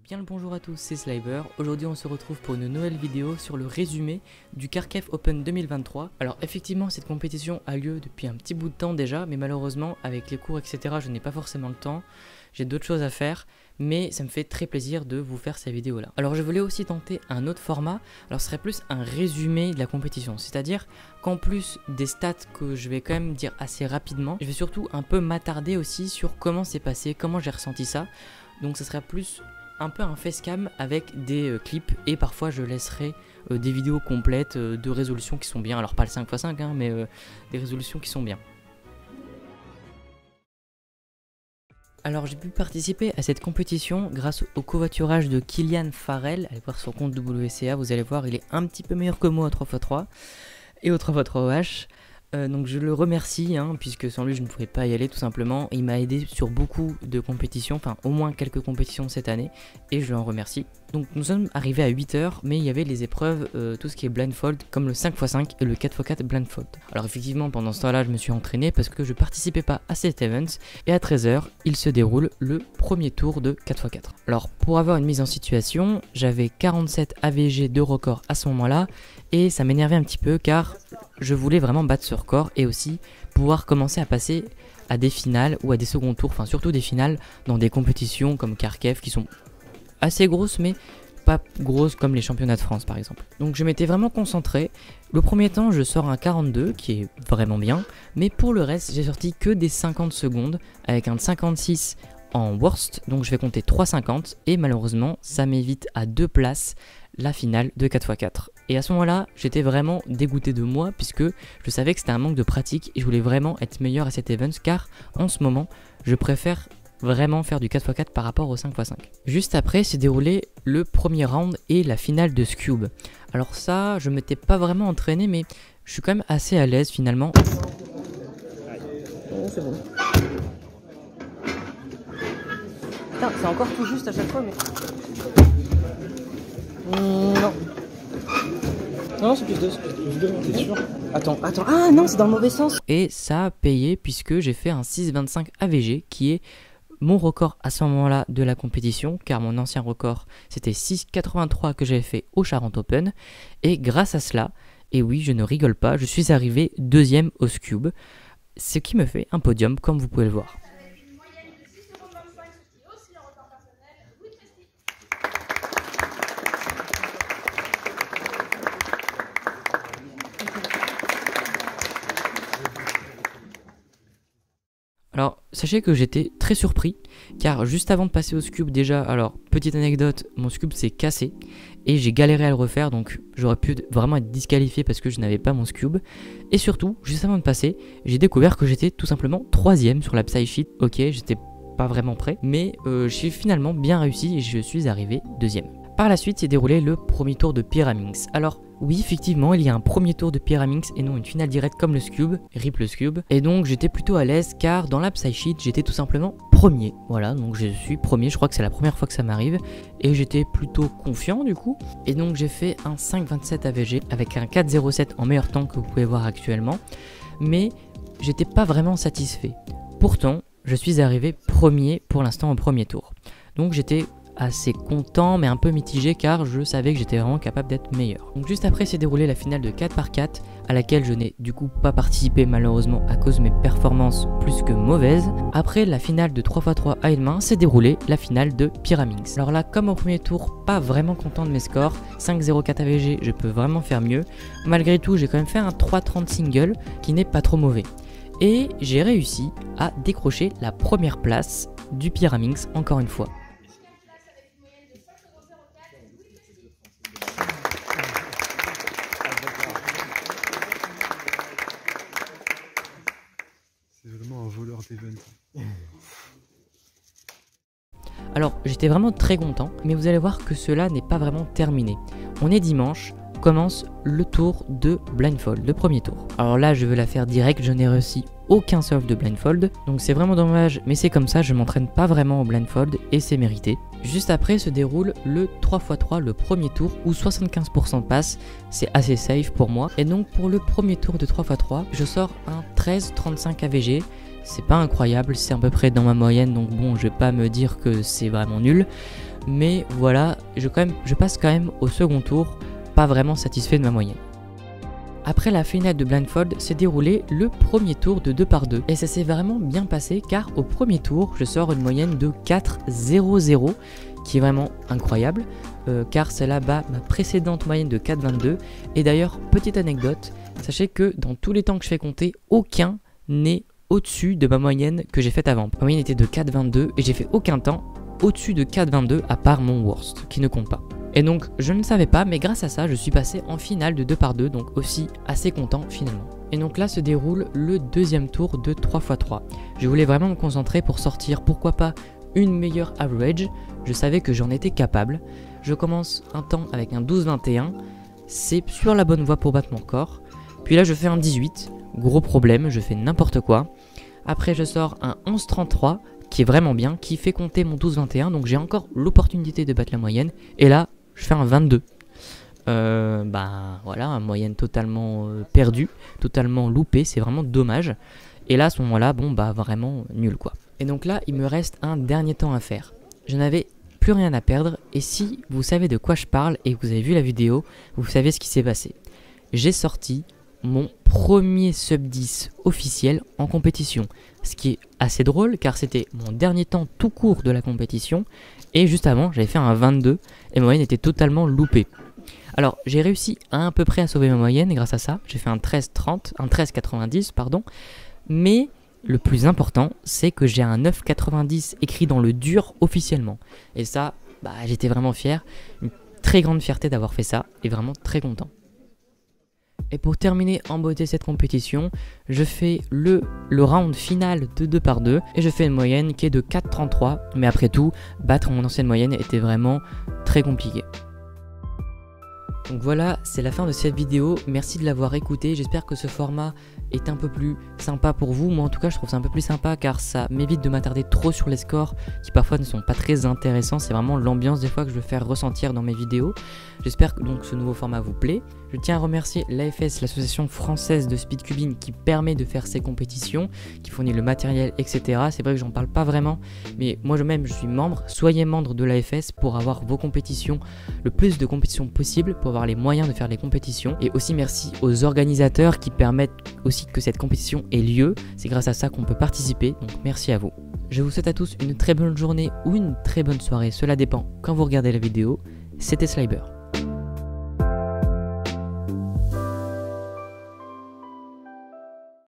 Bien le bonjour à tous, c'est Sliber. Aujourd'hui on se retrouve pour une nouvelle vidéo sur le résumé du Kharkiv Open 2023. Alors effectivement cette compétition a lieu depuis un petit bout de temps déjà, mais malheureusement avec les cours etc je n'ai pas forcément le temps. J'ai d'autres choses à faire, mais ça me fait très plaisir de vous faire ces vidéos là. Alors je voulais aussi tenter un autre format, alors ce serait plus un résumé de la compétition. C'est-à-dire qu'en plus des stats que je vais quand même dire assez rapidement, je vais surtout un peu m'attarder aussi sur comment c'est passé, comment j'ai ressenti ça. Donc ça serait plus un peu un facecam avec des clips et parfois je laisserai des vidéos complètes de résolutions qui sont bien. Alors pas le 5x5 hein, mais des résolutions qui sont bien. Alors j'ai pu participer à cette compétition grâce au covoiturage de Kylian Farrell. Allez voir son compte WCA, vous allez voir il est un petit peu meilleur que moi au 3x3 et au 3x3OH. Donc je le remercie hein, puisque sans lui je ne pouvais pas y aller tout simplement. Il m'a aidé sur beaucoup de compétitions, enfin au moins quelques compétitions cette année et je l'en remercie. Donc nous sommes arrivés à 8h mais il y avait les épreuves, tout ce qui est blindfold comme le 5x5 et le 4x4 blindfold. Alors effectivement pendant ce temps là je me suis entraîné parce que je participais pas à cet event et à 13h il se déroule le premier tour de 4x4. Alors pour avoir une mise en situation j'avais 47 AVG de record à ce moment là et ça m'énervait un petit peu car je voulais vraiment battre ce record et aussi pouvoir commencer à passer à des finales ou à des seconds tours, enfin surtout des finales dans des compétitions comme Kharkiv qui sont assez grosses mais pas grosses comme les championnats de France par exemple. Donc je m'étais vraiment concentré. Le premier temps je sors un 42 qui est vraiment bien, mais pour le reste j'ai sorti que des 50 secondes avec un 56 en worst, donc je vais compter 3,50 et malheureusement ça m'évite à 2 places la finale de 4x4. Et à ce moment-là, j'étais vraiment dégoûté de moi puisque je savais que c'était un manque de pratique et je voulais vraiment être meilleur à cet event car en ce moment, je préfère vraiment faire du 4x4 par rapport au 5x5. Juste après s'est déroulé le premier round et la finale de Scube. Alors ça, je m'étais pas vraiment entraîné mais je suis quand même assez à l'aise finalement. Oh, c'est bon. Putain, c'est encore tout juste à chaque fois mais... non. Non, c'est plus 2, t'es sûr? Attends, ah non, c'est dans le mauvais sens. Et ça a payé puisque j'ai fait un 6,25 AVG qui est mon record à ce moment-là de la compétition, car mon ancien record c'était 6,83 que j'avais fait au Charente Open. Et grâce à cela, et oui, je ne rigole pas, je suis arrivé deuxième au Scube, ce qui me fait un podium comme vous pouvez le voir. Alors, sachez que j'étais très surpris, car juste avant de passer au Scube déjà, alors, petite anecdote, mon Scube s'est cassé, et j'ai galéré à le refaire, donc j'aurais pu vraiment être disqualifié parce que je n'avais pas mon Scube. Et surtout, juste avant de passer, j'ai découvert que j'étais tout simplement 3ème sur la Psy-Sheet. Ok, j'étais pas vraiment prêt, mais j'ai finalement bien réussi et je suis arrivé 2ème. Par la suite, s'est déroulé le premier tour de Pyraminx. Alors, oui, effectivement, il y a un premier tour de Pyraminx et non une finale directe comme le Scube, RIP le Scube. Et donc, j'étais plutôt à l'aise car dans la Psy-Sheet, j'étais tout simplement premier. Voilà, donc je suis premier, je crois que c'est la première fois que ça m'arrive. Et j'étais plutôt confiant du coup. Et donc, j'ai fait un 5,27 AVG avec un 4,07 en meilleur temps que vous pouvez voir actuellement. Mais j'étais pas vraiment satisfait. Pourtant, je suis arrivé premier pour l'instant au premier tour. Donc, j'étais assez content mais un peu mitigé car je savais que j'étais vraiment capable d'être meilleur. Donc juste après s'est déroulée la finale de 4x4 à laquelle je n'ai du coup pas participé malheureusement à cause de mes performances plus que mauvaises. Après la finale de 3x3 à une main s'est déroulée la finale de Pyraminx. Alors là comme au premier tour pas vraiment content de mes scores, 5,04 AVG je peux vraiment faire mieux. Malgré tout j'ai quand même fait un 3,30 single qui n'est pas trop mauvais. Et j'ai réussi à décrocher la première place du Pyraminx encore une fois. Vraiment un voleur d'event. Alors j'étais vraiment très content, mais vous allez voir que cela n'est pas vraiment terminé. On est dimanche, commence le tour de blindfold, le premier tour. Alors là je veux la faire direct, je n'ai réussi aucun solve de blindfold, donc c'est vraiment dommage, mais c'est comme ça, je m'entraîne pas vraiment au blindfold et c'est mérité. Juste après se déroule le 3x3, le premier tour où 75% passe, c'est assez safe pour moi. Et donc pour le premier tour de 3x3, je sors un 13,35 AVG. C'est pas incroyable, c'est à peu près dans ma moyenne, donc bon, je vais pas me dire que c'est vraiment nul. Mais voilà, je passe quand même au second tour, pas vraiment satisfait de ma moyenne. Après la finale de Blindfold, s'est déroulé le premier tour de 2 par 2 et ça s'est vraiment bien passé car au premier tour, je sors une moyenne de 4,00 qui est vraiment incroyable car celle-là bat ma précédente moyenne de 4,22 et d'ailleurs, petite anecdote, sachez que dans tous les temps que je fais compter, aucun n'est au-dessus de ma moyenne que j'ai faite avant. Ma moyenne était de 4,22 et j'ai fait aucun temps au-dessus de 4,22 à part mon worst qui ne compte pas. Et donc je ne savais pas, mais grâce à ça je suis passé en finale de 2 par 2, donc aussi assez content finalement. Et donc là se déroule le deuxième tour de 3x3. Je voulais vraiment me concentrer pour sortir, pourquoi pas, une meilleure average. Je savais que j'en étais capable. Je commence un temps avec un 12-21, c'est sur la bonne voie pour battre mon record. Puis là je fais un 18, gros problème, je fais n'importe quoi. Après je sors un 11-33, qui est vraiment bien, qui fait compter mon 12-21, donc j'ai encore l'opportunité de battre la moyenne. Et là je fais un 22. Voilà, une moyenne totalement perdue, totalement loupée, c'est vraiment dommage. Et là, à ce moment-là, vraiment nul quoi. Et donc là, il me reste un dernier temps à faire. Je n'avais plus rien à perdre, et si vous savez de quoi je parle et que vous avez vu la vidéo, vous savez ce qui s'est passé. J'ai sorti mon premier sub 10 officiel en compétition. Ce qui est assez drôle car c'était mon dernier temps tout court de la compétition. Et juste avant, j'avais fait un 22 et ma moyenne était totalement loupée. Alors, j'ai réussi à peu près à sauver ma moyenne grâce à ça. J'ai fait un 13,30, un 13,90 pardon. Mais le plus important, c'est que j'ai un 9,90 écrit dans le dur officiellement. Et ça, j'étais vraiment fier. Une très grande fierté d'avoir fait ça et vraiment très content. Et pour terminer en beauté cette compétition, je fais le round final de 2 par 2 et je fais une moyenne qui est de 4,33. Mais après tout, battre mon ancienne moyenne était vraiment très compliqué. Donc voilà, c'est la fin de cette vidéo, merci de l'avoir écouté, j'espère que ce format est un peu plus sympa pour vous. Moi en tout cas je trouve ça un peu plus sympa car ça m'évite de m'attarder trop sur les scores qui parfois ne sont pas très intéressants, c'est vraiment l'ambiance des fois que je veux faire ressentir dans mes vidéos. J'espère que donc ce nouveau format vous plaît. Je tiens à remercier l'AFS, l'association française de speedcubing qui permet de faire ces compétitions, qui fournit le matériel, etc. C'est vrai que j'en parle pas vraiment, mais moi-même je suis membre. Soyez membre de l'AFS pour avoir vos compétitions, le plus de compétitions possible, pour avoir les moyens de faire les compétitions. Et aussi merci aux organisateurs qui permettent aussi que cette compétition ait lieu. C'est grâce à ça qu'on peut participer, donc merci à vous. Je vous souhaite à tous une très bonne journée ou une très bonne soirée, cela dépend quand vous regardez la vidéo. C'était Sliber.